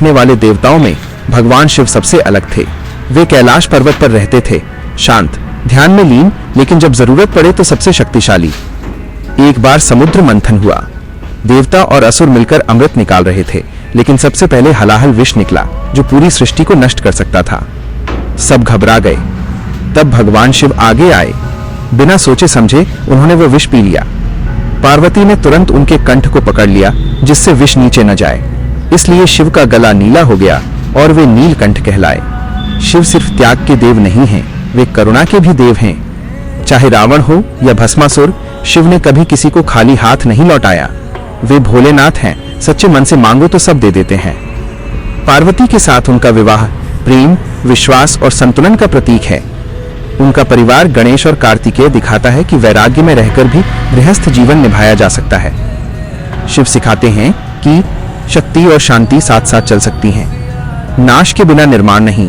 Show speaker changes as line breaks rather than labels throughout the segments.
रखने वाले देवताओं में भगवान शिव सबसे अलग थे। वे कैलाश पर्वत पर रहते थे, शांत, ध्यान में लीन, लेकिन जब जरूरत पड़े तो सबसे शक्तिशाली। एक बार समुद्र मंथन हुआ। देवता और असुर मिलकर अमृत निकाल रहे थे, लेकिन सबसे पहले हलाहल विष निकला जो पूरी सृष्टि को नष्ट कर सकता था। सब घबरा गए। तब भगवान शिव आगे आए। बिना सोचे समझे उन्होंने वह विष पी लिया। पार्वती ने तुरंत उनके कंठ को पकड़ लिया जिससे विष नीचे न जाए। इसलिए शिव का गला नीला हो गया और वे नीलकंठ कहलाए। शिव सिर्फ त्याग के देव नहीं हैं, वे करुणा के भी देव हैं। चाहे रावण हो या भस्मासुर, शिव ने कभी किसी को खाली हाथ नहीं लौटाया। वे भोलेनाथ हैं, सच्चे मन से मांगो तो सब दे देते हैं। पार्वती के साथ उनका विवाह प्रेम, विश्वास और संतुलन का प्रतीक है। उनका परिवार गणेश और कार्तिकेय दिखाता है कि वैराग्य में रहकर भी गृहस्थ जीवन निभाया जा सकता है। शिव सिखाते हैं कि शक्ति और शांति साथ साथ चल सकती हैं। नाश के बिना निर्माण नहीं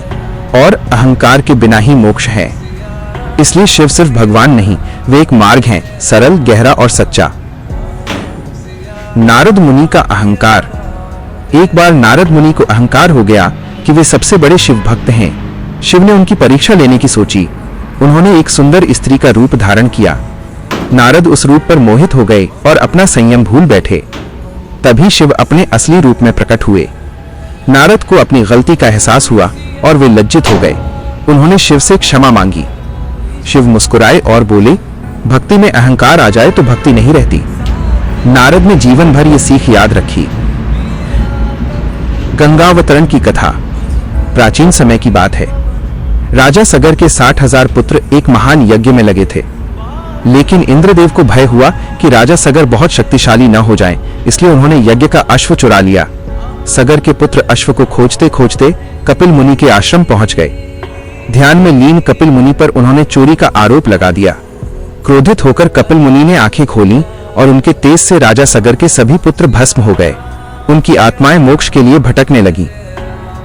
और अहंकार के बिना ही मोक्ष है। इसलिए शिव सिर्फ भगवान नहीं, वे एक मार्ग हैं, सरल, गहरा और सच्चा। नारद मुनि का अहंकार। एक बार नारद मुनि को अहंकार हो गया कि वे सबसे बड़े शिव भक्त हैं। शिव ने उनकी परीक्षा लेने की सोची। उन्होंने एक सुंदर स्त्री का रूप धारण किया। नारद उस रूप पर मोहित हो गए और अपना संयम भूल बैठे। तभी शिव अपने असली रूप में प्रकट हुए। नारद को अपनी गलती का एहसास हुआ और वे लज्जित हो गए। उन्होंने शिव से क्षमा मांगी। शिव मुस्कुराए और बोले, भक्ति में अहंकार आ जाए तो भक्ति नहीं रहती। नारद ने जीवन भर ये सीख याद रखी। गंगावतरण की कथा। प्राचीन समय की बात है। राजा सगर के 60,000 पुत्र एक महान यज्ञ में लगे थे, लेकिन इंद्रदेव को भय हुआ कि राजा सगर बहुत शक्तिशाली न हो जाएं, इसलिए उन्होंने यज्ञ का अश्व चुरा लिया। सगर के पुत्र अश्व को खोजते खोजते कपिल मुनि के आश्रम पहुंच गए। ध्यान में लीन कपिल मुनि पर उन्होंने चोरी का आरोप लगा दिया। क्रोधित होकर कपिल मुनि ने आंखें खोली और उनके तेज से राजा सगर के सभी पुत्र भस्म हो गए। उनकी आत्माएं मोक्ष के लिए भटकने लगी।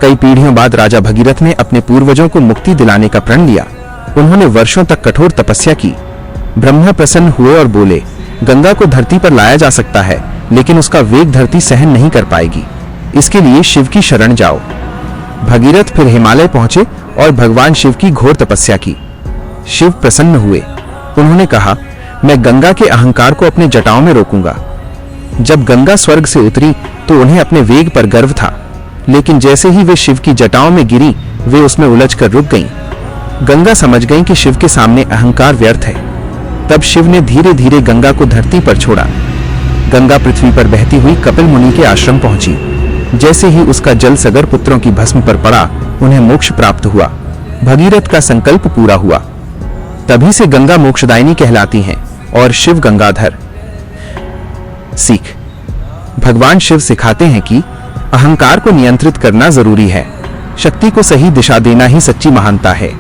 कई पीढ़ियों बाद राजा भगीरथ ने अपने पूर्वजों को मुक्ति दिलाने का प्रण लिया। उन्होंने वर्षों तक कठोर तपस्या की। ब्रह्मा प्रसन्न हुए और बोले, गंगा को धरती पर लाया जा सकता है, लेकिन उसका वेग धरती सहन नहीं कर पाएगी। इसके लिए शिव की शरण जाओ। भगीरथ फिर हिमालय पहुंचे और भगवान शिव की घोर तपस्या की। शिव प्रसन्न हुए। उन्होंने कहा, मैं गंगा के अहंकार को अपने जटाओं में रोकूंगा। जब गंगा स्वर्ग से उतरी तो उन्हें अपने वेग पर गर्व था, लेकिन जैसे ही वे शिव की जटाओं में गिरी, वे उसमें उलझकर रुक गईं। गंगा समझ गईं कि शिव के सामने अहंकार व्यर्थ है। तब शिव ने धीरे धीरे गंगा को धरती पर छोड़ा। गंगा पृथ्वी पर बहती हुई कपिल मुनि के आश्रम पहुंची। जैसे ही उसका जल सगर पुत्रों की भस्म पर पड़ा, उन्हें मोक्ष प्राप्त हुआ। भगीरथ का संकल्प पूरा हुआ। तभी से गंगा मोक्षदायिनी कहलाती हैं और शिव गंगाधर। सीख। भगवान शिव सिखाते हैं कि अहंकार को नियंत्रित करना जरूरी है। शक्ति को सही दिशा देना ही सच्ची महानता है।